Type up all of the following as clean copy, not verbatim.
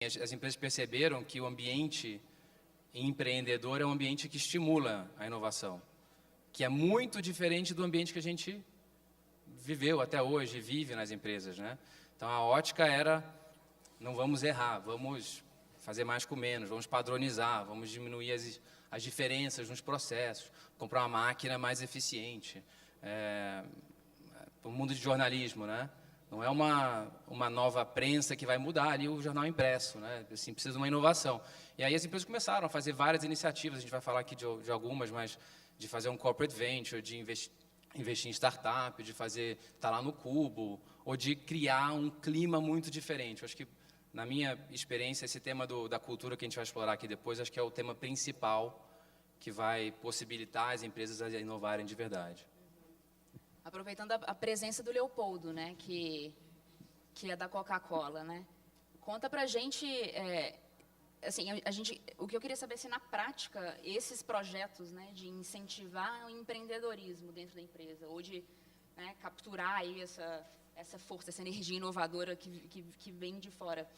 As empresas perceberam que o ambiente empreendedor é um ambiente que estimula a inovação, que é muito diferente do ambiente que a gente viveu até hoje, vive nas empresas, né? Então, a ótica era, não vamos errar, vamos fazer mais com menos, vamos padronizar, vamos diminuir as diferenças nos processos, comprar uma máquina mais eficiente. O mundo de jornalismo, né? Não é uma nova prensa que vai mudar ali o jornal impresso, né? Assim, precisa de uma inovação. E aí as empresas começaram a fazer várias iniciativas, a gente vai falar aqui de algumas, mas de fazer um corporate venture, de investir em startup, de estar lá no Cubo, ou de criar um clima muito diferente. Eu acho que, na minha experiência, esse tema da cultura que a gente vai explorar aqui depois, acho que é o tema principal que vai possibilitar as empresas a inovarem de verdade. Aproveitando a presença do Leopoldo, né, que é da Coca-Cola, né? Conta pra gente, assim, o que eu queria saber é se na prática esses projetos, né, de incentivar o empreendedorismo dentro da empresa, ou de, né, capturar aí essa força, essa energia inovadora que vem de fora,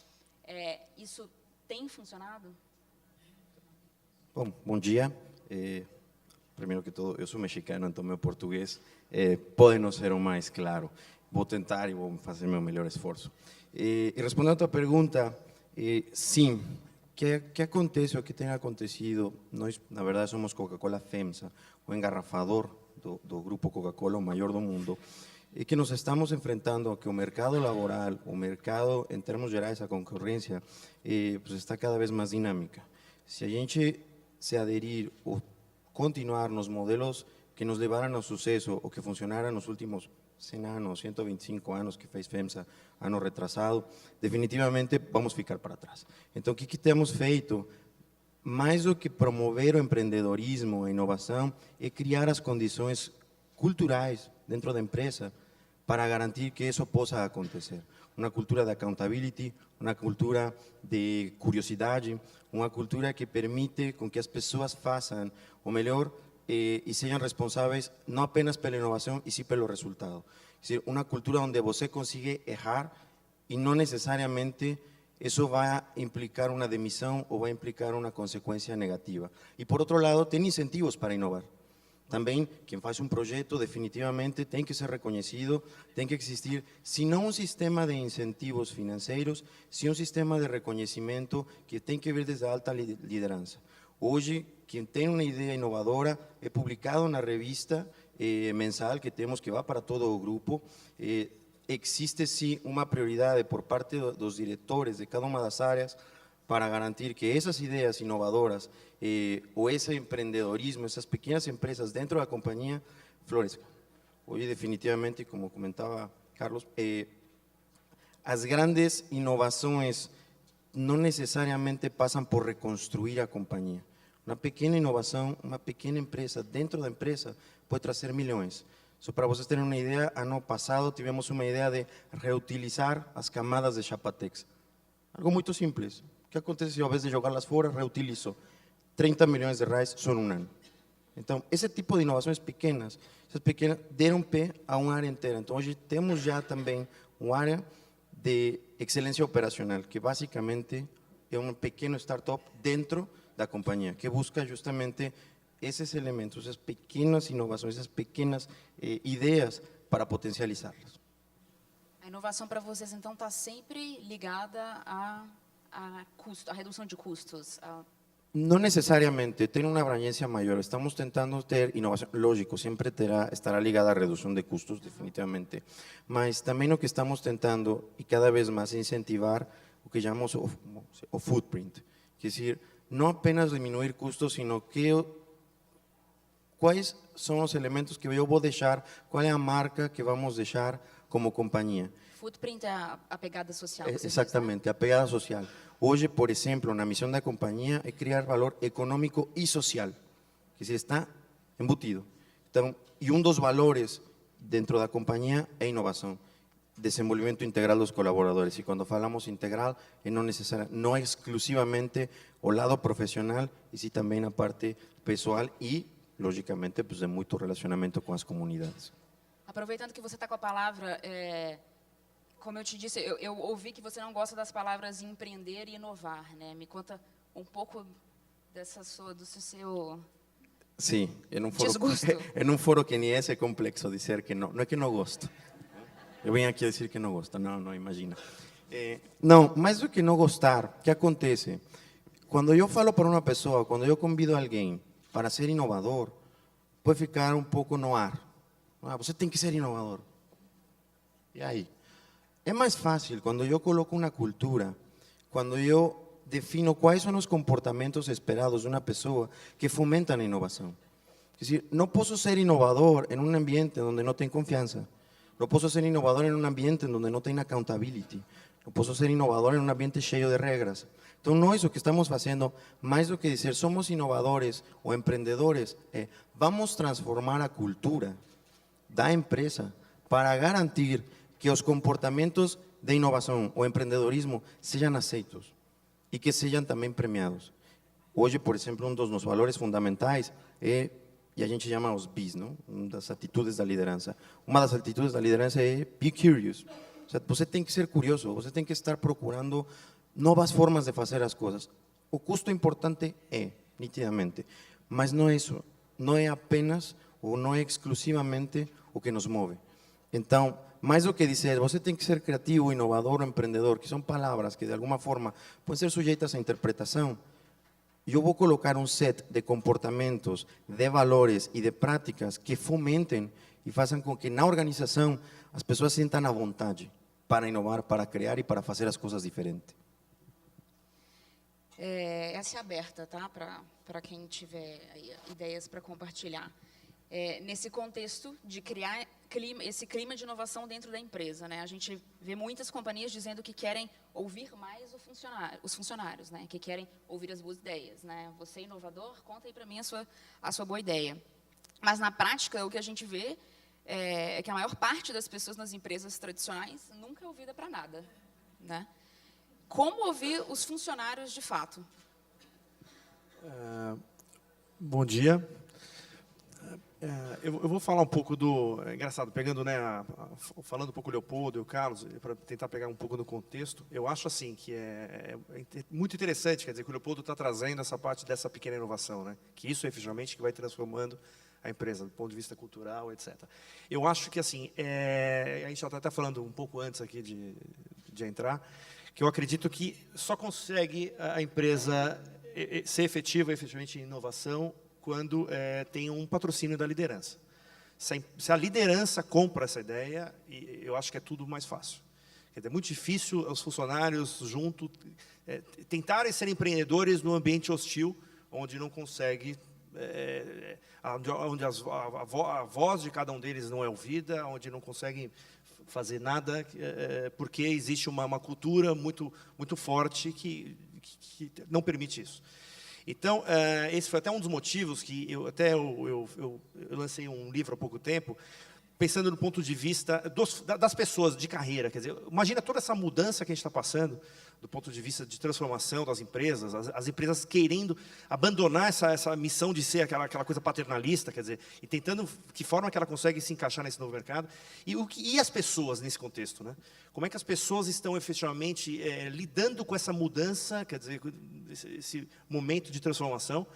isso tem funcionado? Bom dia. Primeiro que todo, eu sou mexicano, então meu português pode não ser o mais claro. Vou tentar e vou fazer meu melhor esforço. E respondendo a tua pergunta, sim, que acontece, o que tem acontecido, nós, na verdade, somos Coca-Cola FEMSA, o engarrafador do grupo Coca-Cola, o maior do mundo, e que nos estamos enfrentando a que o mercado laboral, o mercado, em termos gerais, a concorrência, pues está cada vez mais dinâmica. Se a gente se aderir ou continuar nos modelos que nos levaram ao sucesso ou que funcionaram nos últimos 100 anos, 125 anos que fez FEMSA, ano retrasado, definitivamente vamos ficar para trás. Então, o que temos feito? Mais do que promover o empreendedorismo, a inovação, é criar as condições culturais dentro da empresa para garantir que isso possa acontecer. Uma cultura de accountability, uma cultura de curiosidade, uma cultura que permite com que as pessoas façam o melhor e sejam responsáveis não apenas pela inovação, e sim pelo resultado. É dizer, uma cultura onde você consiga errar e não necessariamente isso vai implicar uma demissão ou vai implicar uma consequência negativa. E, por outro lado, tem incentivos para inovar. Também, quem faz um projeto, definitivamente, tem que ser reconhecido, tem que existir, se não um sistema de incentivos financeiros, sim um sistema de reconhecimento que tem que vir desde a alta liderança. Hoje, quem tem uma ideia inovadora é publicado na revista mensal que temos, que vai para todo o grupo. Existe, sim, uma prioridade por parte dos diretores de cada uma das áreas para garantir que essas ideias inovadoras ou esse empreendedorismo, essas pequenas empresas dentro da companhia, floresçam. Hoje, definitivamente, como comentava Carlos, as grandes inovações não necessariamente passam por reconstruir a companhia. Uma pequena inovação, uma pequena empresa, dentro da empresa, pode trazer milhões. Só para vocês terem uma ideia, ano passado tivemos uma ideia de reutilizar as camadas de Chapatex. Algo muito simples. O que acontece se ao invés de jogá-las fora, reutilizo 30 milhões de reais só em um ano? Então, esse tipo de inovações pequenas, essas pequenas deram pé a uma área inteira. Então, hoje temos já também uma área de excelência operacional, que basicamente é um pequeno startup dentro da companhia, que busca justamente esses elementos, essas pequenas inovações, essas pequenas ideias para potencializá-las. A inovação para vocês, então, está sempre ligada a redução de custos? Não necessariamente, tem uma abrangência maior. Estamos tentando ter inovação, lógico, sempre estará ligada à redução de custos, definitivamente, mas também o que estamos tentando, e cada vez mais, incentivar o que chamamos o footprint, quer dizer, não apenas diminuir custos, sino que quais são os elementos que eu vou deixar, qual é a marca que vamos deixar como companhia. Footprint é a pegada social. Exatamente, diz, né? A pegada social. Hoje, por exemplo, na missão da companhia é criar valor econômico e social, que se está embutido. Então, e um dos valores dentro da companhia é inovação, desenvolvimento integral dos colaboradores. E quando falamos integral, não exclusivamente o lado profissional, e sim também a parte pessoal e, logicamente, pues, de muito relacionamento com as comunidades. Aproveitando que você está com a palavra, como eu te disse, eu ouvi que você não gosta das palavras empreender e inovar, né? Me conta um pouco do seu Sim, desgosto. en un foro que ni ese complexo dizer que no es que no gosto. Eu venho aqui a dizer que não gosto, não imagina. Não, mais do que não gostar, o que acontece? Quando eu falo para uma pessoa, quando eu convido alguém para ser inovador, pode ficar um pouco no ar. Ah, você tem que ser inovador. E aí? É mais fácil quando eu coloco uma cultura, quando eu defino quais são os comportamentos esperados de uma pessoa que fomentam a inovação. É decir, não posso ser inovador em um ambiente onde não tem confiança. Não posso ser inovador em um ambiente onde não tem accountability. Não posso ser inovador em um ambiente cheio de regras. Então, nós o que estamos fazendo, mais do que dizer somos inovadores ou empreendedores, vamos transformar a cultura da empresa para garantir que os comportamentos de inovação ou empreendedorismo sejam aceitos e que sejam também premiados. Hoje, por exemplo, um dos nossos valores fundamentais é, e a gente chama os BIs, não? Uma das atitudes da liderança. Uma das atitudes da liderança é be curious. Ou seja, você tem que ser curioso, você tem que estar procurando novas formas de fazer as coisas. O custo importante é, nitidamente, mas não é isso. Não é apenas ou não é exclusivamente o que nos move. Então, mais do que dizer, você tem que ser criativo, inovador ou empreendedor, que são palavras que de alguma forma podem ser sujeitas à interpretação, eu vou colocar um set de comportamentos, de valores e de práticas que fomentem e façam com que na organização as pessoas sintam a vontade para inovar, para criar e para fazer as coisas diferentes. Essa é aberta, tá? Para quem tiver aí ideias para compartilhar. Nesse contexto de criar esse clima de inovação dentro da empresa, né? A gente vê muitas companhias dizendo que querem ouvir mais os funcionários, né? Que querem ouvir as boas ideias, né? Você é inovador, conta aí para mim a sua boa ideia. Mas na prática o que a gente vê é que a maior parte das pessoas nas empresas tradicionais nunca é ouvida para nada, né? Como ouvir os funcionários de fato? Bom dia. Eu vou falar um pouco do... É engraçado, pegando, né, falando um pouco do Leopoldo e o Carlos, para tentar pegar um pouco do contexto, eu acho assim que é muito interessante, quer dizer, que o Leopoldo está trazendo essa parte dessa pequena inovação, né, que isso efetivamente que vai transformando a empresa, do ponto de vista cultural, etc. Eu acho que, assim, a gente já está até falando um pouco antes aqui de entrar, que eu acredito que só consegue a empresa ser efetiva, efetivamente, em inovação, quando tem um patrocínio da liderança. Se a liderança compra essa ideia, eu acho que é tudo mais fácil. Quer dizer, é muito difícil os funcionários junto tentarem ser empreendedores num ambiente hostil, onde não consegue, onde a voz de cada um deles não é ouvida, onde não conseguem fazer nada, porque existe uma cultura muito forte que não permite isso. Então, esse foi até um dos motivos que eu lancei um livro há pouco tempo, pensando no ponto de vista das pessoas de carreira. Quer dizer, imagina toda essa mudança que a gente está passando, do ponto de vista de transformação das empresas, as empresas querendo abandonar essa missão de ser aquela coisa paternalista, quer dizer, e tentando que forma que ela consegue se encaixar nesse novo mercado, e as pessoas nesse contexto, né? Como é que as pessoas estão efetivamente lidando com essa mudança, quer dizer, esse momento de transformação.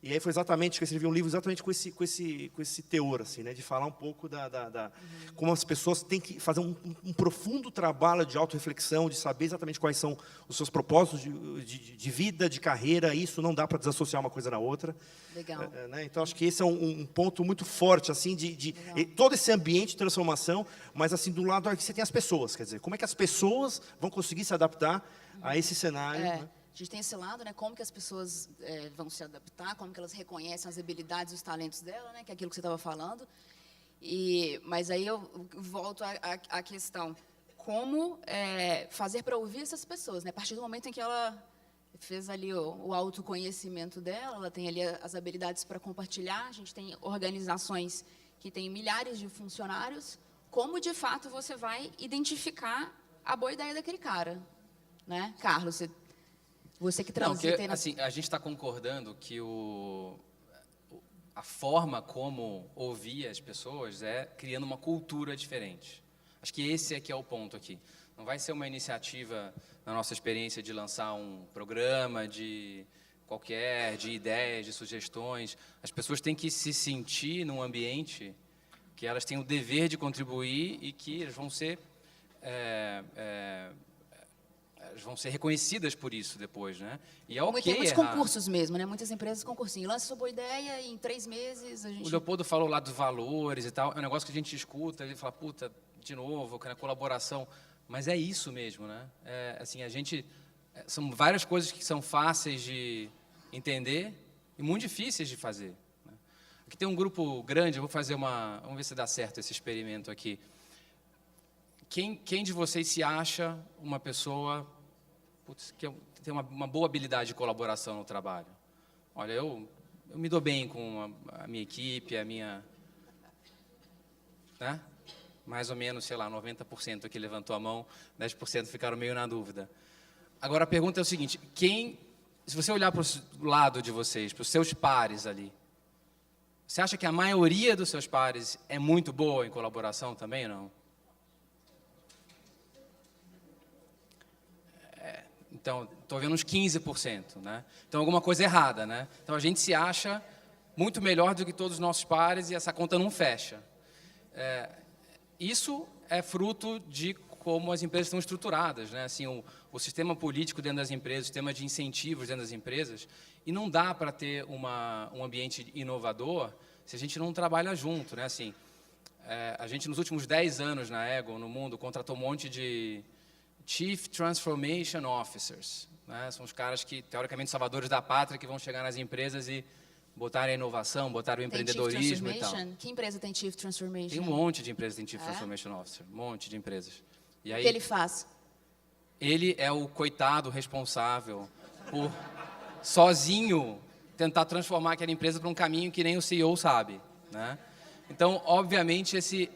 E aí foi exatamente que eu escrevi um livro exatamente com esse teor, assim, né, de falar um pouco como as pessoas têm que fazer um profundo trabalho de autorreflexão, de saber exatamente quais são os seus propósitos de vida, de carreira. Isso não dá para desassociar uma coisa na outra. Legal. Né? Então acho que esse é um ponto muito forte, assim, de todo esse ambiente de transformação, mas assim do lado aqui você tem as pessoas, quer dizer, como é que as pessoas vão conseguir se adaptar a esse cenário? Né? A gente tem esse lado, né? Como que as pessoas vão se adaptar, como que elas reconhecem as habilidades e os talentos dela, né? Que é aquilo que você estava falando. Mas aí eu volto à questão, como fazer para ouvir essas pessoas, né? A partir do momento em que ela fez ali o autoconhecimento dela, ela tem ali as habilidades para compartilhar, a gente tem organizações que têm milhares de funcionários, como de fato você vai identificar a boa ideia daquele cara, né? Carlos, você que transita aí assim, a gente está concordando que a forma como ouvir as pessoas é criando uma cultura diferente. Acho que esse é que é o ponto aqui. Não vai ser uma iniciativa, na nossa experiência, de lançar um programa de ideias, de sugestões. As pessoas têm que se sentir num ambiente que elas têm o dever de contribuir e que eles vão ser reconhecidas por isso depois, né? E é ok Tem muitos errar. concursos mesmo, né? Muitas empresas concursinho. Lança sua boa ideia e em 3 meses a gente... O Leopoldo falou lá dos valores e tal, é um negócio que a gente escuta, ele fala, puta, de novo, a colaboração, mas é isso mesmo, né? Assim, são várias coisas que são fáceis de entender e muito difíceis de fazer. Né? Aqui tem um grupo grande, vamos ver se dá certo esse experimento aqui. Quem de vocês se acha uma pessoa que tem uma boa habilidade de colaboração no trabalho? Olha, eu me dou bem com a minha equipe, né? Mais ou menos, sei lá, 90% aqui levantou a mão, 10% ficaram meio na dúvida. Agora, a pergunta é o seguinte, se você olhar para o lado de vocês, para os seus pares ali, você acha que a maioria dos seus pares é muito boa em colaboração também ou não? Então, estou vendo uns 15%, né? Então, alguma coisa errada, né? Então, a gente se acha muito melhor do que todos os nossos pares e essa conta não fecha. Isso é fruto de como as empresas estão estruturadas, né? Assim, o sistema político dentro das empresas, o sistema de incentivos dentro das empresas, e não dá para ter um ambiente inovador se a gente não trabalha junto, né? Assim, a gente, nos últimos 10 anos na Egon, no mundo, contratou um monte de Chief Transformation Officers, né? São os caras que, teoricamente, salvadores da pátria, que vão chegar nas empresas e botar a inovação, botar o empreendedorismo e tal. Que empresa tem Chief Transformation? Tem um monte de empresas que tem Chief Transformation Officer, um monte de empresas. E aí, o que ele faz? Ele é o coitado responsável por, sozinho, tentar transformar aquela empresa para um caminho que nem o CEO sabe, né? Então, obviamente, esse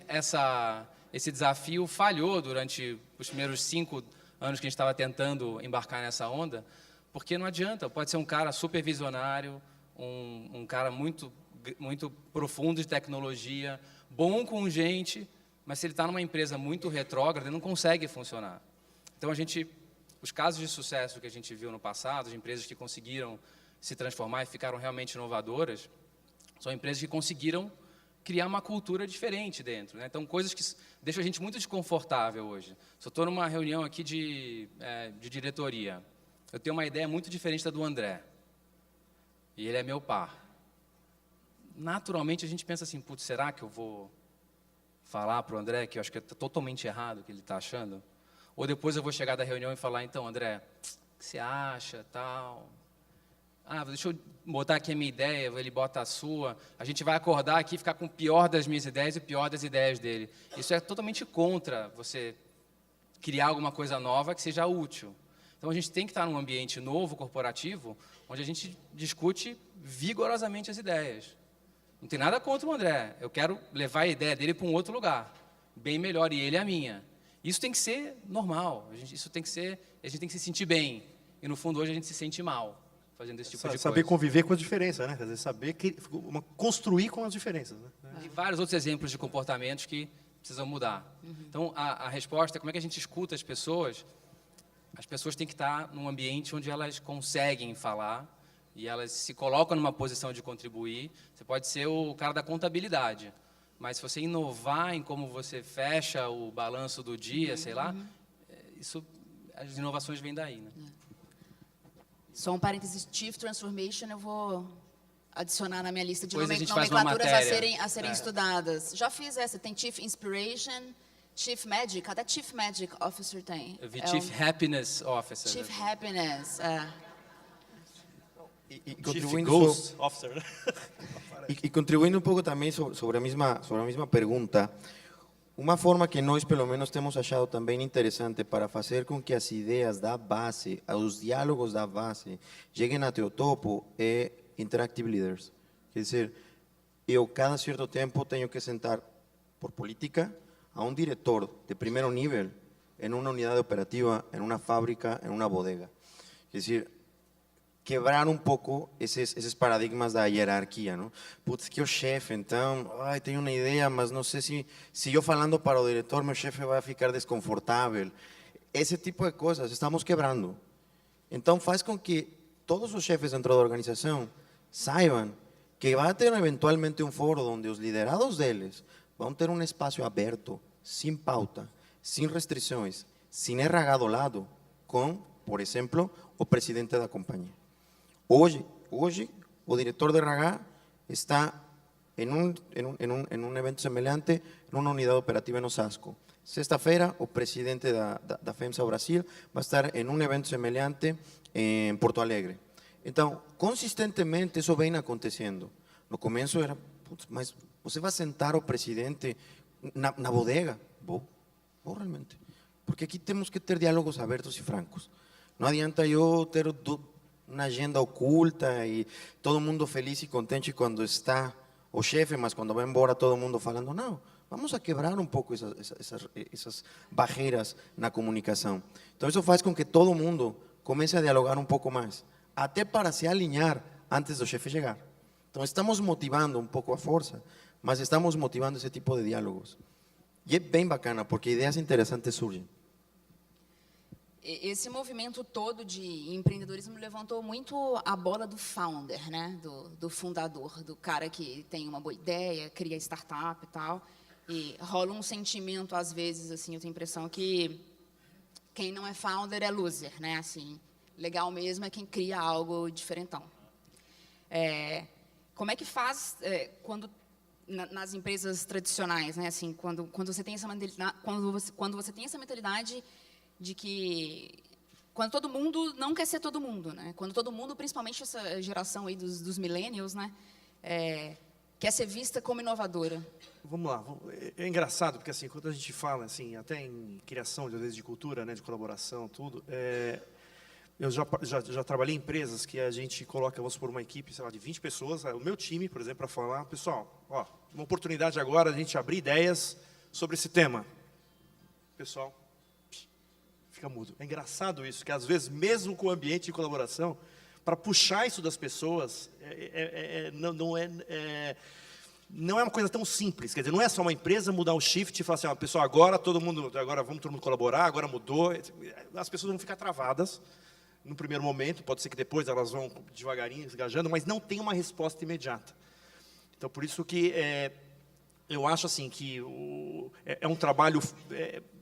desafio falhou durante os primeiros 5 anos que a gente estava tentando embarcar nessa onda, porque não adianta, pode ser um cara super visionário, um cara muito, muito profundo de tecnologia, bom com gente, mas se ele está numa empresa muito retrógrada, ele não consegue funcionar. Então, os casos de sucesso que a gente viu no passado, de empresas que conseguiram se transformar e ficaram realmente inovadoras, são empresas que conseguiram criar uma cultura diferente dentro, né? Então, coisas que deixam a gente muito desconfortável hoje. Se eu estou numa reunião aqui de diretoria, eu tenho uma ideia muito diferente da do André, e ele é meu par. Naturalmente, a gente pensa assim, putz, será que eu vou falar para o André que eu acho que é totalmente errado o que ele está achando? Ou depois eu vou chegar da reunião e falar, então, André, o que você acha, tal? Deixa eu botar aqui a minha ideia, ele bota a sua. A gente vai acordar aqui e ficar com o pior das minhas ideias e o pior das ideias dele. Isso é totalmente contra você criar alguma coisa nova que seja útil. Então, a gente tem que estar num ambiente novo, corporativo, onde a gente discute vigorosamente as ideias. Não tem nada contra o André. Eu quero levar a ideia dele para um outro lugar, bem melhor, e ele é a minha. Isso tem que ser normal. A gente tem que se sentir bem. E, no fundo, hoje a gente se sente mal fazendo esse tipo de coisa. Saber conviver com as diferenças, né? Quer dizer, construir com as diferenças, né? Tem vários outros exemplos de comportamentos que precisam mudar. Então, a resposta é como é que a gente escuta as pessoas. As pessoas têm que estar num ambiente onde elas conseguem falar e elas se colocam numa posição de contribuir. Você pode ser o cara da contabilidade, mas se você inovar em como você fecha o balanço do dia, sei lá, as inovações vêm daí, né? Só um parênteses, Chief Transformation, eu vou adicionar na minha lista de Depois a gente faz uma nomenclaturas a serem estudadas. Já fiz essa, tem Chief Inspiration, Chief Magic, até Chief Magic Officer tem. Eu vi Chief Happiness Officer. Chief Happiness, E Chief contribuindo Ghost Officer. E contribuindo um pouco também sobre a mesma pergunta, uma forma que nós, pelo menos, temos achado também interessante para fazer com que as ideias da base, os diálogos da base, cheguem até o topo é Interactive Leaders. Quer dizer, eu, cada certo tempo, tenho que sentar, por política, a um diretor de primeiro nível em uma unidade operativa, em uma fábrica, em uma bodega. Quer dizer, quebrar um pouco esses paradigmas da hierarquia, não? Putz, que o chefe, então, ai, tenho uma ideia, mas não sei se eu falando para o diretor, meu chefe vai ficar desconfortável. Esse tipo de coisas estamos quebrando. Então, faz com que todos os chefes dentro da organização saibam que vai ter eventualmente um fórum onde os liderados deles vão ter um espaço aberto, sem pauta, sem restrições, sem RH do lado, com, por exemplo, o presidente da companhia. Hoje, o diretor de RH está em um evento semelhante, numa unidade operativa em Osasco. Sexta-feira, o presidente da FEMSA Brasil vai estar em um evento semelhante em Porto Alegre. Então, consistentemente, isso vem acontecendo. No começo era, mas você vai sentar o presidente na bodega? Vou realmente. Porque aqui temos que ter diálogos abertos e francos. Não adianta eu ter uma agenda oculta e todo mundo feliz e contente quando está o chefe, mas quando vai embora todo mundo falando, não, vamos a quebrar um pouco essas barreiras na comunicação. Então isso faz com que todo mundo comece a dialogar um pouco mais, até para se alinhar antes do chefe chegar. Então estamos motivando um pouco a força, mas estamos motivando esse tipo de diálogos. E é bem bacana, porque ideias interessantes surgem. Esse movimento todo de empreendedorismo levantou muito a bola do founder, né? Do fundador, do cara que tem uma boa ideia, cria startup e tal. E rola um sentimento, às vezes, assim, eu tenho a impressão que quem não é founder é loser, né? Assim, legal mesmo é quem cria algo diferentão. Como é que faz quando nas empresas tradicionais, né? Assim, quando você tem essa mentalidade, quando você tem essa mentalidade de que quando todo mundo não quer ser todo mundo, né? Quando todo mundo, principalmente essa geração aí dos millennials, né? Quer ser vista como inovadora. Vamos lá. É engraçado porque assim, quando a gente fala assim, até em criação às vezes de cultura, né, de colaboração, tudo. Eu já trabalhei em empresas que a gente coloca, vamos supor, uma equipe, sei lá, de 20 pessoas, o meu time, por exemplo, para falar, pessoal, ó, uma oportunidade agora de a gente abrir ideias sobre esse tema. Pessoal, fica mudo. É engraçado isso, que às vezes, mesmo com o ambiente de colaboração, para puxar isso das pessoas, não é uma coisa tão simples. Quer dizer, não é só uma empresa mudar o shift e falar assim, ó, pessoal, agora vamos todo mundo colaborar, agora mudou. As pessoas vão ficar travadas no primeiro momento, pode ser que depois elas vão devagarinho, engajando, mas não tem uma resposta imediata. Então, por isso que eu acho assim que é um trabalho,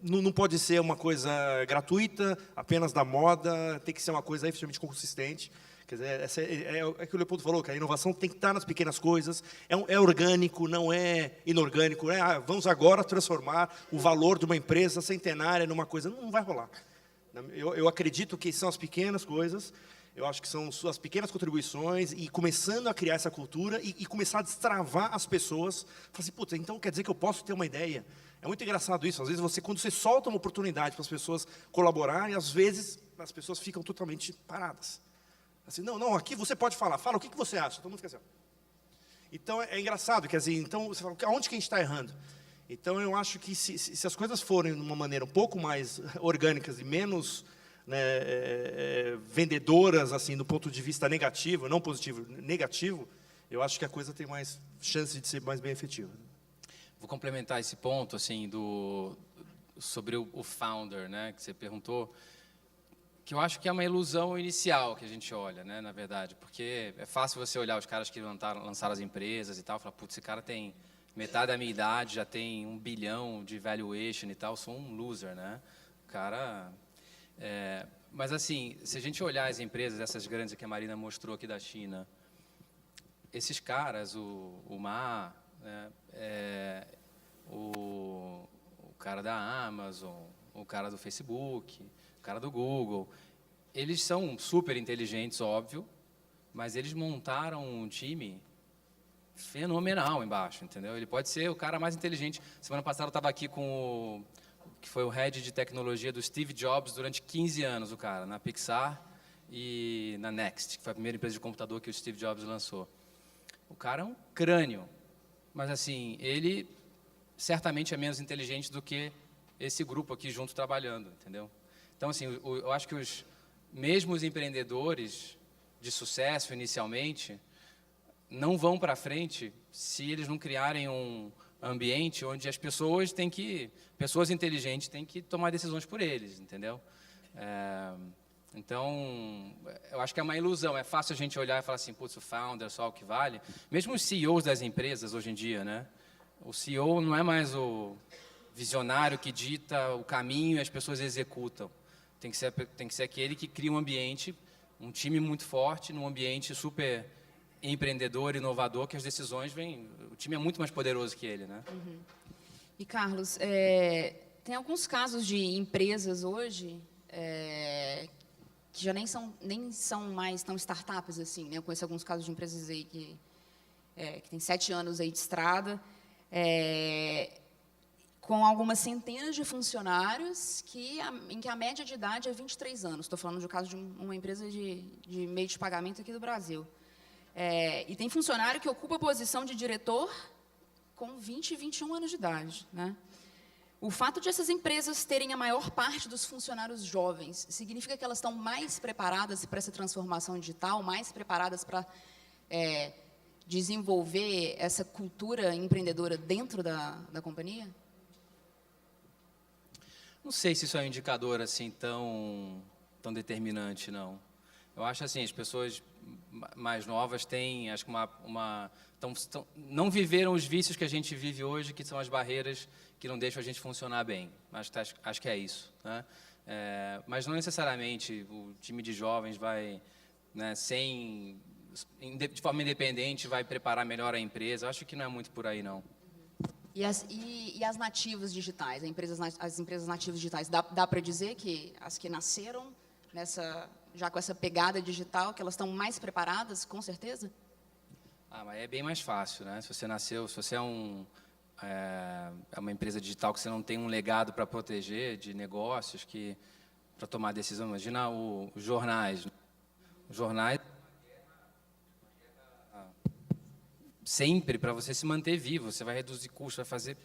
não pode ser uma coisa gratuita, apenas da moda, tem que ser uma coisa efetivamente consistente. Quer dizer, é o que o Leopoldo falou, que a inovação tem que estar nas pequenas coisas, é orgânico, não é inorgânico, vamos agora transformar o valor de uma empresa centenária numa coisa, não vai rolar. Eu acredito que são as pequenas coisas, eu acho que são as pequenas contribuições e começando a criar essa cultura e começar a destravar as pessoas. Falar assim, puta, então quer dizer que eu posso ter uma ideia. É muito engraçado isso. Às vezes, quando você solta uma oportunidade para as pessoas colaborarem, às vezes as pessoas ficam totalmente paradas. Assim, não, aqui você pode falar. Fala, o que você acha? Todo mundo fica assim. Então, é engraçado, quer dizer, então, você fala, aonde que a gente está errando? Então, eu acho que se as coisas forem de uma maneira um pouco mais orgânicas e menos, né, vendedoras, assim, do ponto de vista negativo, não positivo, negativo, eu acho que a coisa tem mais chance de ser mais bem efetiva. Vou complementar esse ponto, assim, sobre o founder, né, que você perguntou, que eu acho que é uma ilusão inicial que a gente olha, né, na verdade, porque é fácil você olhar os caras que lançaram as empresas e tal, e falar, putz, esse cara tem metade da minha idade, já tem 1 bilhão de valuation e tal, sou um loser, né? O cara... mas, assim, se a gente olhar as empresas, essas grandes que a Marina mostrou aqui da China, esses caras, o Ma, né, o cara da Amazon, o cara do Facebook, o cara do Google, eles são super inteligentes, óbvio, mas eles montaram um time fenomenal embaixo, entendeu? Ele pode ser o cara mais inteligente. Semana passada eu estava aqui com que foi o head de tecnologia do Steve Jobs durante 15 anos, o cara, na Pixar e na Next, que foi a primeira empresa de computador que o Steve Jobs lançou. O cara é um crânio, mas assim, ele certamente é menos inteligente do que esse grupo aqui junto trabalhando, entendeu? Então, assim, eu acho que mesmo os empreendedores de sucesso inicialmente não vão para frente se eles não criarem um ambiente onde as pessoas pessoas inteligentes têm que tomar decisões por eles, entendeu? Então, eu acho que é uma ilusão. É fácil a gente olhar e falar assim, putz, o founder, só o que vale. Mesmo os CEOs das empresas hoje em dia, né? O CEO não é mais o visionário que dita o caminho e as pessoas executam. Tem que ser aquele que cria um ambiente, um time muito forte, num ambiente super empreendedor, inovador, que as decisões vêm... O time é muito mais poderoso que ele, né? Uhum. E, Carlos, tem alguns casos de empresas hoje que já nem são mais tão startups assim, né? Eu conheço alguns casos de empresas aí que tem 7 anos aí de estrada, com algumas centenas de funcionários em que a média de idade é 23 anos. Estou falando do caso de uma empresa de meio de pagamento aqui do Brasil. E tem funcionário que ocupa a posição de diretor com 20 e 21 anos de idade, né? O fato de essas empresas terem a maior parte dos funcionários jovens significa que elas estão mais preparadas para essa transformação digital, mais preparadas para desenvolver essa cultura empreendedora dentro da companhia? Não sei se isso é um indicador assim tão determinante, não. Eu acho assim, as pessoas mais novas têm, acho que não viveram os vícios que a gente vive hoje, que são as barreiras que não deixam a gente funcionar bem. Acho que é isso, né? Mas não necessariamente o time de jovens vai, né, de forma independente, vai preparar melhor a empresa. Acho que não é muito por aí, não. E as nativas digitais, as empresas nativas digitais, dá para dizer que as que nasceram já com essa pegada digital, que elas estão mais preparadas, com certeza? Mas é bem mais fácil, né? Se você é uma empresa digital que você não tem um legado para proteger de negócios, para tomar decisão, imagina os jornais. Os jornais sempre para você se manter vivo, você vai reduzir custos, vai fazer,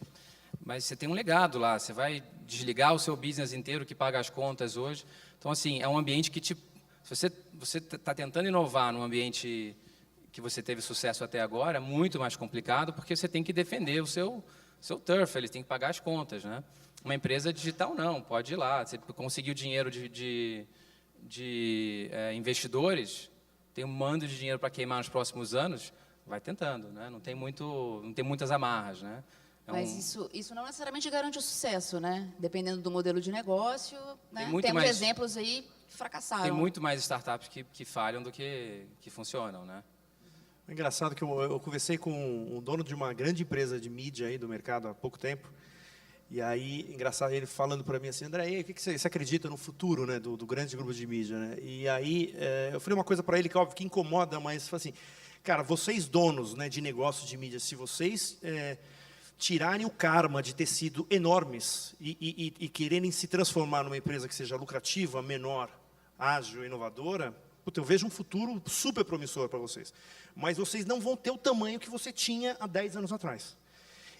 mas você tem um legado lá, você vai desligar o seu business inteiro que paga as contas hoje. Então assim, é um ambiente que se você está tentando inovar num ambiente que você teve sucesso até agora, é muito mais complicado, porque você tem que defender o seu turf, eles têm que pagar as contas, né? Uma empresa digital não, pode ir lá, você conseguiu dinheiro de investidores, tem um mando de dinheiro para queimar nos próximos anos, vai tentando, né? Não tem muitas amarras, né? Mas isso não necessariamente garante o sucesso, né? Dependendo do modelo de negócio, né? Temos exemplos aí que fracassaram. Tem muito mais startups que falham do que funcionam, né? É engraçado que eu conversei com o dono de uma grande empresa de mídia aí do mercado há pouco tempo. E aí, engraçado, ele falando para mim assim, André, o que você acredita no futuro, né, do grande grupo de mídia, né? E aí, eu falei uma coisa para ele que, óbvio, que incomoda, mas assim, cara, vocês donos, né, de negócio de mídia, se vocês tirarem o karma de ter sido enormes e quererem se transformar numa empresa que seja lucrativa, menor, ágil, inovadora, eu vejo um futuro super promissor para vocês. Mas vocês não vão ter o tamanho que você tinha há 10 anos atrás.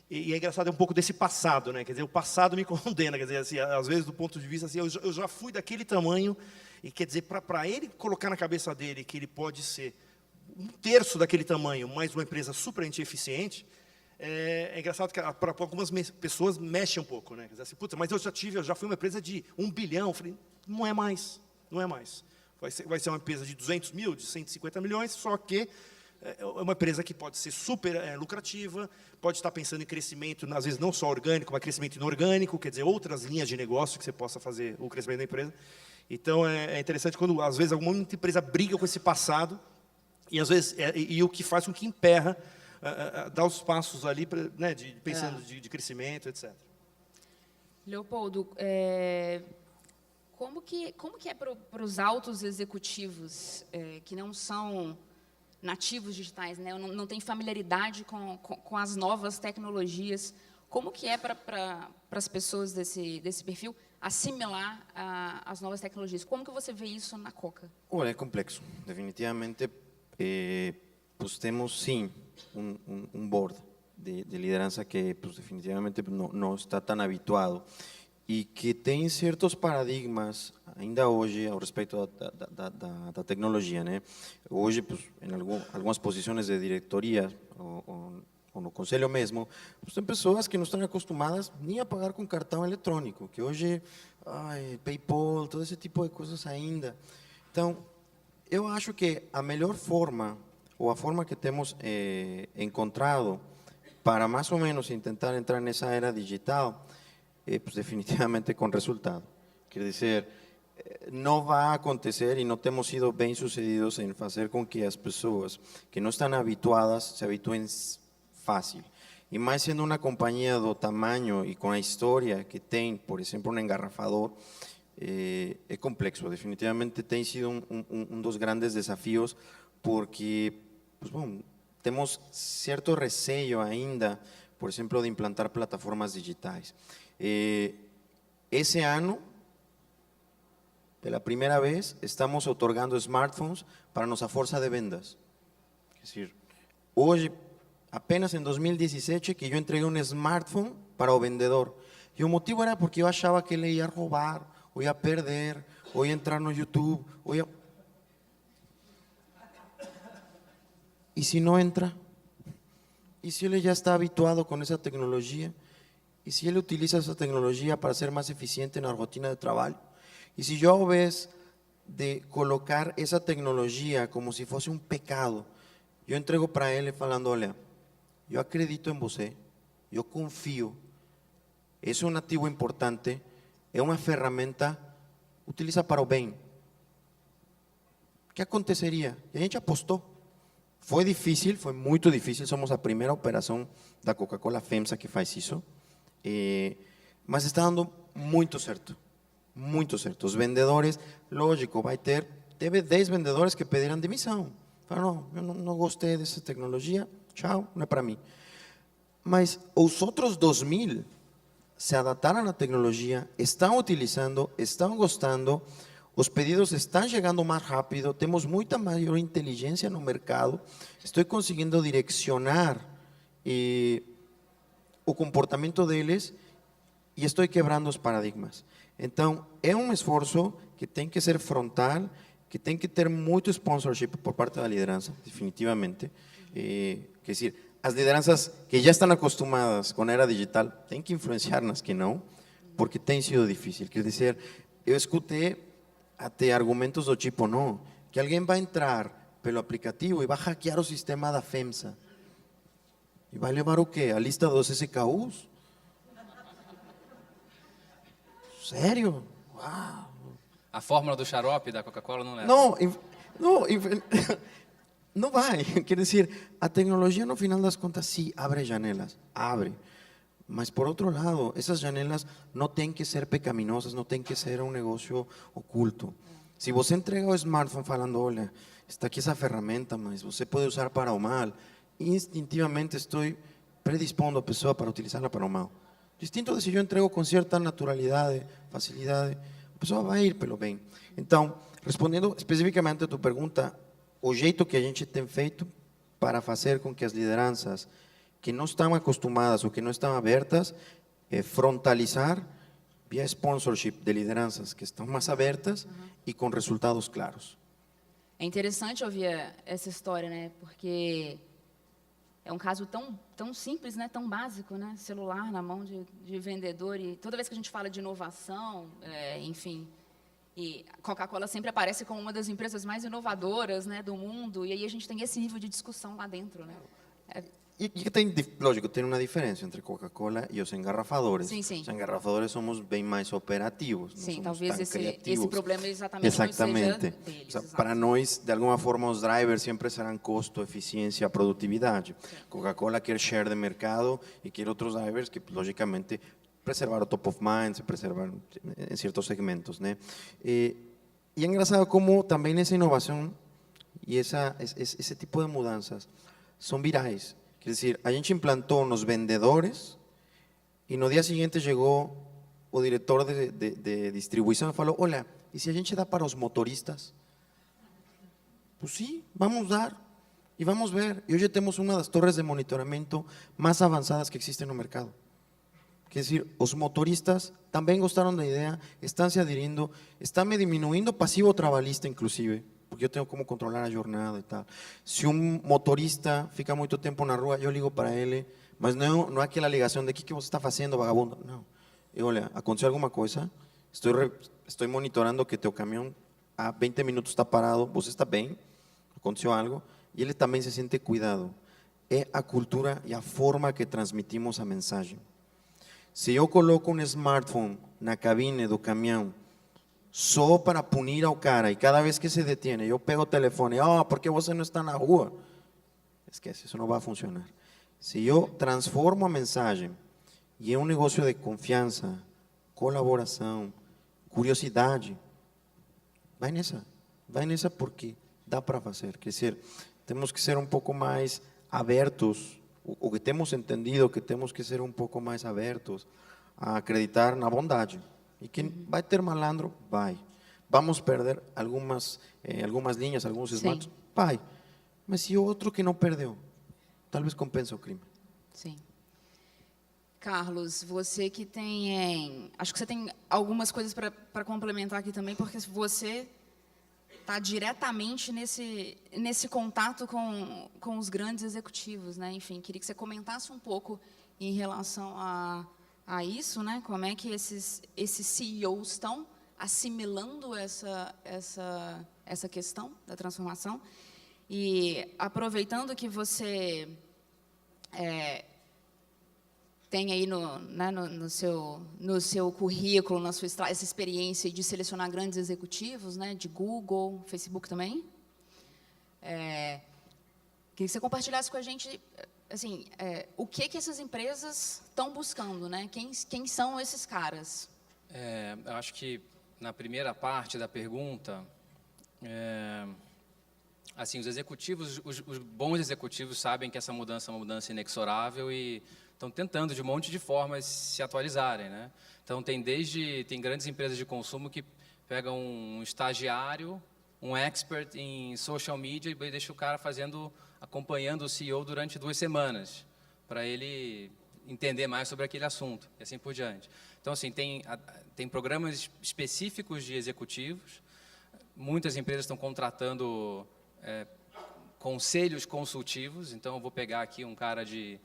E é engraçado, é um pouco desse passado, né? Quer dizer, o passado me condena, quer dizer, assim, às vezes do ponto de vista, assim, eu já fui daquele tamanho, e quer dizer, para ele colocar na cabeça dele que ele pode ser 1/3 daquele tamanho, mas uma empresa supermente eficiente, é engraçado que para algumas pessoas mexe um pouco, né? Quer dizer, assim, puta, mas eu já fui uma empresa de 1 bilhão, eu falei, não é mais. Vai ser uma empresa de 200 mil, de 150 milhões, só que é uma empresa que pode ser super lucrativa, pode estar pensando em crescimento, às vezes não só orgânico, mas crescimento inorgânico, quer dizer, outras linhas de negócio que você possa fazer o crescimento da empresa. Então, é interessante quando, às vezes, alguma empresa briga com esse passado, e às vezes o que faz com que emperra, dar os passos ali, né, pensando de crescimento, etc. Leopoldo, como que é para os altos executivos que não são nativos digitais, né? Não tem familiaridade com as novas tecnologias? Como que é para as pessoas desse perfil assimilar as novas tecnologias? Como que você vê isso na Coca? Bueno, é complexo. Definitivamente, pues temos sim board de liderança que pues definitivamente no está tan habituado. e que tem certos paradigmas ainda hoje ao respeito da tecnologia, né? Hoje, pues, em algumas posições de diretoria ou no conselho mesmo, pues, tem pessoas que não estão acostumadas nem a pagar com cartão eletrônico, que hoje, PayPal, todo esse tipo de coisas ainda. Então, eu acho que a melhor forma, ou a forma que temos encontrado para mais ou menos tentar entrar nessa era digital, pues definitivamente com resultado. Quer dizer, não vai acontecer e não temos sido bem sucedidos em fazer com que as pessoas que não estão habituadas se habituem fácil. E mais sendo uma companhia do tamanho e com a história que tem, por exemplo, um engarrafador, é complexo. Definitivamente tem sido um dos grandes desafios, porque pues, bom, temos certo receio ainda, por exemplo, de implantar plataformas digitais. Esse ano, pela primeira vez, estamos otorgando smartphones para nossa força de vendas. Quer dizer, hoje, apenas em 2017, que eu entreguei um smartphone para o vendedor. E o motivo era porque eu achava que ele ia roubar, ou ia perder, ou ia entrar no YouTube, ou ia... E se não entra? E se ele já está habituado com essa tecnologia? E se ele utiliza essa tecnologia para ser mais eficiente na rotina de trabalho? E se eu, ao invés de colocar essa tecnologia como se fosse um pecado, eu entrego para ele falando, olha, eu acredito em você, eu confio, esse é um ativo importante, é uma ferramenta, utiliza para o bem. O que aconteceria? E a gente apostou. Foi difícil, foi muito difícil, somos a primeira operação da Coca-Cola FEMSA que faz isso, mas está dando muito certo, muito certo. Os vendedores, lógico, teve 10 vendedores que pediram demissão. Falaram, não, eu não gostei dessa tecnologia, tchau, não é para mim. Mas os outros 2.000 se adaptaram à tecnologia, estão utilizando, estão gostando, os pedidos estão chegando mais rápido, temos muita maior inteligência no mercado, estou conseguindo direcionar o comportamento deles e estou quebrando os paradigmas. Então, é um esforço que tem que ser frontal, que tem que ter muito sponsorship por parte da liderança, definitivamente. Quer dizer, as lideranças que já estão acostumadas com a era digital têm que influenciar nas que não, porque tem sido difícil. Quer dizer, eu escutei até argumentos do tipo, não, que alguém vai entrar pelo aplicativo e vai hackear o sistema da FEMSA. E vai levar o quê? A lista dos SKUs? Sério? Uau! A fórmula do xarope da Coca-Cola não leva. Não vai. Quer dizer, a tecnologia, no final das contas, sim, abre janelas, abre. Mas, por outro lado, essas janelas não têm que ser pecaminosas, não tem que ser um negócio oculto. Se você entrega o smartphone falando, olha, está aqui essa ferramenta, mas você pode usar para o mal, instintivamente estou predispondo a pessoa para utilizá-la para o mal. Distinto de se eu entrego com certa naturalidade, facilidade, a pessoa vai ir pelo bem. Então, respondendo especificamente a tua pergunta, o jeito que a gente tem feito para fazer com que as lideranças que não estão acostumadas ou que não estão abertas é frontalizar via sponsorship de lideranças que estão mais abertas e com resultados claros. É interessante ouvir essa história, né? Porque é um caso tão simples, né? Tão básico, né? Celular na mão de vendedor, e toda vez que a gente fala de inovação, enfim, e a Coca-Cola sempre aparece como uma das empresas mais inovadoras, né, do mundo, e aí a gente tem esse nível de discussão lá dentro, né? E tem, lógico, tem uma diferença entre Coca-Cola e os engarrafadores. Sim, sim. Os engarrafadores somos bem mais operativos. Sim, não talvez somos tão esse criativos. problema exatamente não seja deles. O sea, para nós, de alguma forma, os drivers sempre serão custo, eficiência, produtividade. Coca-Cola quer share de mercado e quer outros drivers que, logicamente, preservar o top of mind, se preservar em certos segmentos, né? E é engraçado como também essa inovação e esse tipo de mudanças são virais. Quer dizer, a gente implantou nos vendedores e no dia seguinte chegou o diretor de distribuição e falou, olha, e se a gente dá para os motoristas? Pues sim, vamos dar e vamos ver. E hoje temos uma das torres de monitoramento mais avançadas que existem no mercado. Quer dizer, os motoristas também gostaram da ideia, estão se aderindo, está me diminuindo o passivo trabalhista, inclusive, porque eu tenho como controlar a jornada e tal. Se um motorista fica muito tempo na rua, eu ligo para ele, mas não é aquela ligação de que você está fazendo, vagabundo. Não. Eu, olha, aconteceu alguma coisa, estou monitorando que teu caminhão há 20 minutos está parado, você está bem, aconteceu algo, e ele também se sente cuidado. É a cultura e a forma que transmitimos a mensagem. Se eu coloco um smartphone na cabine do caminhão só para punir ao cara e cada vez que se detiene eu pego o telefone, por que você não está na rua? Esquece, isso não vai funcionar. Se eu transformo a mensagem e é um negócio de confiança, colaboração, curiosidade, vai nessa porque dá para fazer. Quer dizer, temos que ser um pouco mais abertos, o que temos entendido que temos que ser um pouco mais abertos a acreditar na bondade. E que vai ter malandro? Vai. Vamos perder algumas linhas, alguns esmatos? Vai. Mas e o outro que não perdeu? Talvez compensa o crime. Sim. Carlos, você que tem... acho que você tem algumas coisas para complementar aqui também, porque você está diretamente nesse contato com os grandes executivos, né? Enfim, queria que você comentasse um pouco em relação a isso, né? Como é que esses CEOs estão assimilando essa questão da transformação. E aproveitando que você tem aí no seu currículo, essa experiência de selecionar grandes executivos, né, de Google, Facebook também, queria que você compartilhasse com a gente assim, o que essas empresas estão buscando, né? Quem são esses caras? Eu acho que na primeira parte da pergunta, assim, os executivos, os bons executivos sabem que essa mudança é uma mudança inexorável e estão tentando de um monte de formas se atualizarem, né? Então tem grandes empresas de consumo que pegam um estagiário, um expert em social media e deixa o cara acompanhando o CEO durante 2 semanas para ele entender mais sobre aquele assunto e assim por diante. Então assim tem programas específicos de executivos. Muitas empresas estão contratando conselhos consultivos. Então eu vou pegar aqui um cara de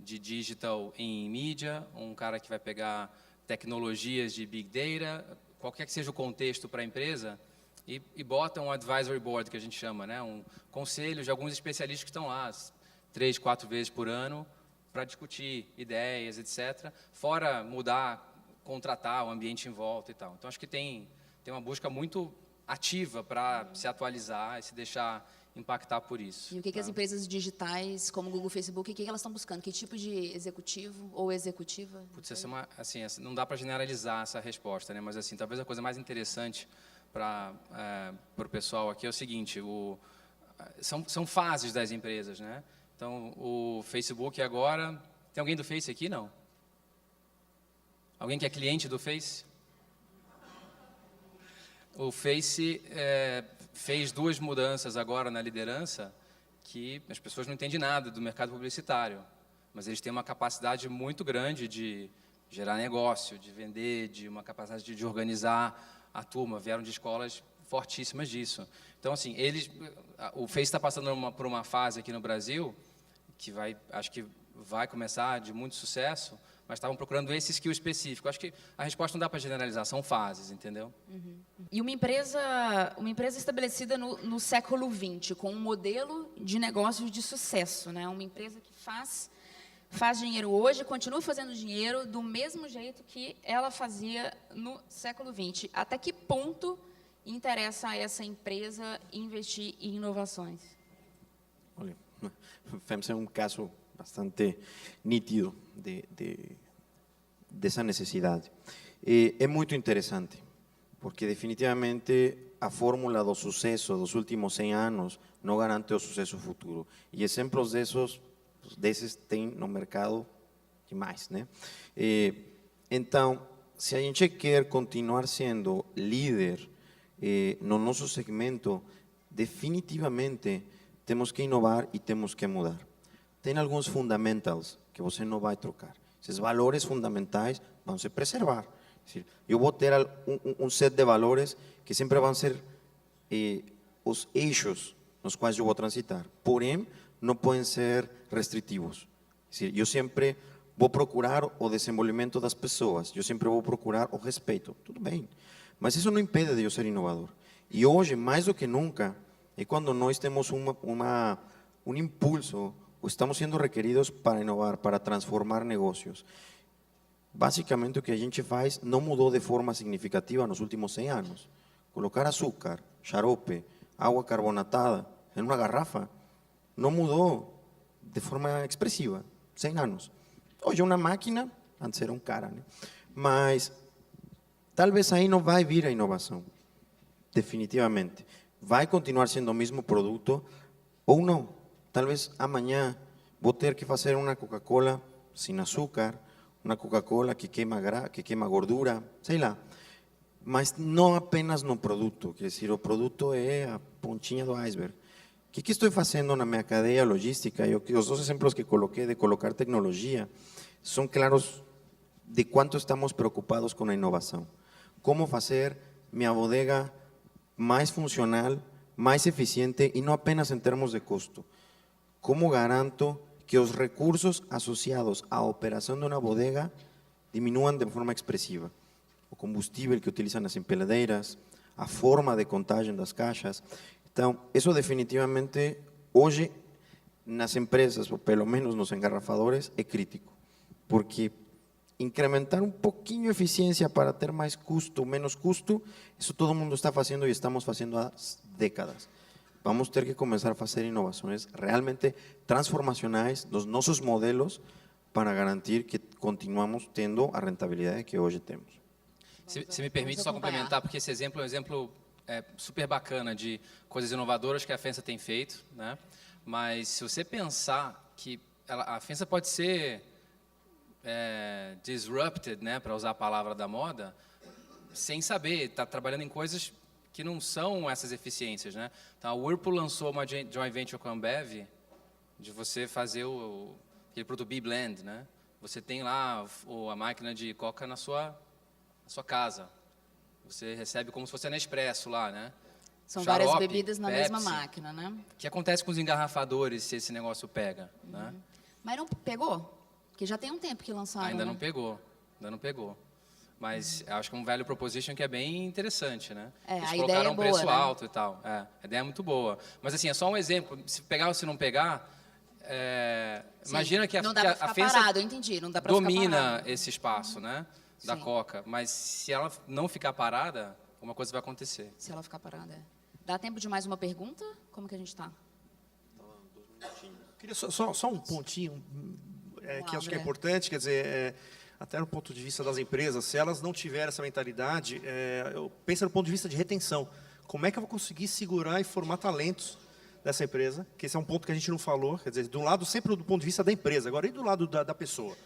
digital em mídia, um cara que vai pegar tecnologias de big data, qualquer que seja o contexto para a empresa, e bota um advisory board, que a gente chama, né? Um conselho de alguns especialistas que estão lá 3, 4 vezes por ano para discutir ideias, etc. Fora contratar o ambiente em volta e tal. Então, acho que tem uma busca muito ativa para se atualizar e se deixar impactar por isso. E o que as empresas digitais, como Google, Facebook, o que elas estão buscando? Que tipo de executivo ou executiva? Putz, assim, não dá para generalizar essa resposta, né? Mas assim, talvez a coisa mais interessante para o pessoal aqui é o seguinte: são fases das empresas, né? Então, o Facebook agora... Tem alguém do Face aqui? Não? Alguém que é cliente do Face? O Face fez 2 mudanças agora na liderança que as pessoas não entendem nada do mercado publicitário, mas eles têm uma capacidade muito grande de gerar negócio, de vender, de uma capacidade de organizar a turma. Vieram de escolas fortíssimas disso. Então, assim, o Face está passando por uma fase aqui no Brasil que acho que vai começar de muito sucesso, mas estavam procurando esse skill específico. Acho que a resposta não dá para generalizar, são fases, entendeu? Uhum. E uma empresa estabelecida no século XX, com um modelo de negócio de sucesso, né? Uma empresa que faz dinheiro hoje, continua fazendo dinheiro do mesmo jeito que ela fazia no século XX. Até que ponto interessa a essa empresa investir em inovações? Olha, FEMSA é um caso bastante nítido dessa necessidade. É muito interessante, porque definitivamente a fórmula do sucesso dos últimos 100 anos não garante o sucesso futuro. E exemplos desses tem no mercado demais, né? Então, se a gente quer continuar sendo líder no nosso segmento, definitivamente temos que inovar e temos que mudar. Tem alguns fundamentals que você não vai trocar. Esses valores fundamentais vão se preservar. É decir, eu vou ter um set de valores que sempre vão ser os eixos nos quais eu vou transitar. Porém, não podem ser restritivos. É decir, eu sempre vou procurar o desenvolvimento das pessoas, eu sempre vou procurar o respeito. Tudo bem, mas isso não impede de eu ser inovador. E hoje, mais do que nunca, é quando nós temos um impulso, ou estamos sendo requeridos para inovar, para transformar negócios. Basicamente, o que a gente faz não mudou de forma significativa nos últimos 100 anos. Colocar açúcar, xarope, água carbonatada em uma garrafa não mudou de forma expressiva, 100 anos. Hoje é uma máquina, antes era um cara, né? Mas talvez aí não vai vir a inovação, definitivamente. Vai continuar sendo o mesmo produto ou não. Talvez amanhã vou ter que fazer uma Coca-Cola sem açúcar, uma Coca-Cola que queima gordura, sei lá. Mas não apenas no produto, quer dizer, o produto é a pontinha do iceberg. O que estou fazendo na minha cadeia logística? Os dois exemplos que coloquei de colocar tecnologia são claros de quanto estamos preocupados com a inovação. Como fazer minha bodega mais funcional, mais eficiente e não apenas em termos de custo. Como garanto que os recursos associados à operação de uma bodega diminuam de forma expressiva? O combustível que utilizam as empeladeiras, a forma de contagem das caixas. Então, isso definitivamente, hoje, nas empresas, ou pelo menos nos engarrafadores, é crítico. Porque incrementar um pouquinho a eficiência para ter mais custo, menos custo, isso todo mundo está fazendo e estamos fazendo há décadas. Vamos ter que começar a fazer inovações realmente transformacionais dos nossos modelos para garantir que continuamos tendo a rentabilidade que hoje temos. Se me permite só complementar, porque esse exemplo é um exemplo super bacana de coisas inovadoras que a FENSA tem feito, né? Mas se você pensar que a FENSA pode ser disrupted, né, para usar a palavra da moda, sem saber, está trabalhando em coisas que não são essas eficiências, né? Então, a Whirlpool lançou uma joint venture com a Ambev, de você fazer aquele produto B-Blend, né? Você tem lá a máquina de coca na sua casa. Você recebe como se fosse a Nespresso lá, né? São Xarope, várias bebidas na Pepsi. mesma máquina, né? O que acontece com os engarrafadores se esse negócio pega, né? Mas não pegou? Porque já tem um tempo que lançaram, Ainda né? não pegou. Mas acho que é um value proposition que é bem interessante, né? Eles a colocaram ideia é um boa, preço né? alto e tal. A ideia é muito boa. Mas assim, é só um exemplo. Se pegar ou se não pegar, Sim. imagina que não dá pra a ficar FENSA parado, eu entendi. Não dá pra ficar domina parado. esse espaço, né? Da Sim. Coca. Mas se ela não ficar parada, alguma coisa vai acontecer. Se ela ficar parada, Dá tempo de mais uma pergunta? Como que a gente está? Queria só um pontinho que acho que é André. importante, quer dizer, até no ponto de vista das empresas, se elas não tiverem essa mentalidade, eu penso no ponto de vista de retenção. Como é que eu vou conseguir segurar e formar talentos dessa empresa? Que esse é um ponto que a gente não falou, quer dizer, do lado sempre do ponto de vista da empresa, agora e do lado da pessoa.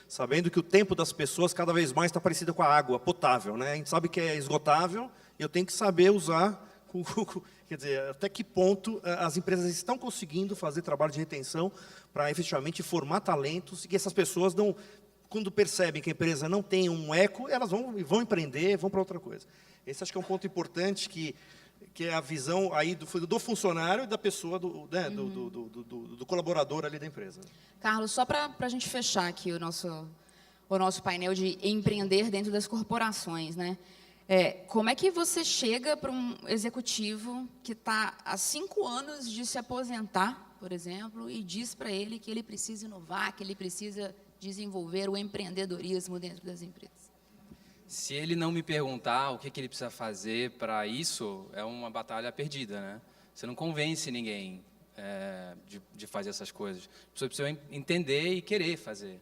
Sabendo que o tempo das pessoas cada vez mais está parecido com a água potável, né? A gente sabe que é esgotável e eu tenho que saber usar, quer dizer, até que ponto as empresas estão conseguindo fazer trabalho de retenção para efetivamente formar talentos e que essas pessoas não, quando percebem que a empresa não tem um eco, elas vão empreender, vão para outra coisa. Esse acho que é um ponto importante que é a visão aí do funcionário e da pessoa, do colaborador ali da empresa. Carlos, só para a gente fechar aqui o nosso painel de empreender dentro das corporações, né? Como é que você chega para um executivo que está há 5 anos de se aposentar, por exemplo, e diz para ele que ele precisa inovar, que ele precisa desenvolver o empreendedorismo dentro das empresas? Se ele não me perguntar o que ele precisa fazer para isso, é uma batalha perdida, né? Você não convence ninguém de fazer essas coisas. As pessoas precisam entender e querer fazer.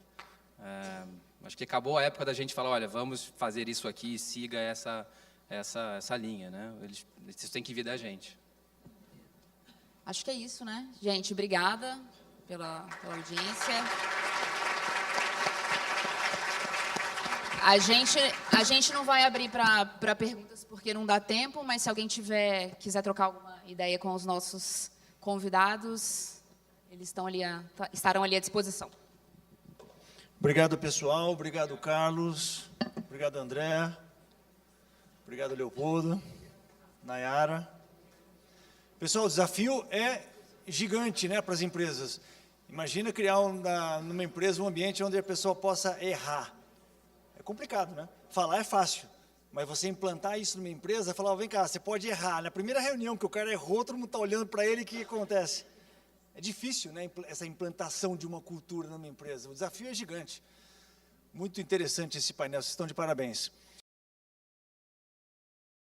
Acho que acabou a época da gente falar, olha, vamos fazer isso aqui, siga essa linha, né? Isso tem que vir da gente. Acho que é isso, né? Gente, obrigada pela audiência. A gente não vai abrir para perguntas porque não dá tempo, mas se alguém quiser trocar alguma ideia com os nossos convidados, eles estarão ali à disposição. Obrigado, pessoal. Obrigado, Carlos. Obrigado, André. Obrigado, Leopoldo. Nayara. Pessoal, o desafio é gigante, né, para as empresas. Imagina criar numa empresa um ambiente onde a pessoa possa errar. É complicado, né? Falar é fácil, mas você implantar isso numa empresa, falar, vem cá, você pode errar. Na primeira reunião que o cara errou, todo mundo está olhando para ele, o que acontece? É difícil, né, essa implantação de uma cultura numa empresa. O desafio é gigante. Muito interessante esse painel, vocês estão de parabéns.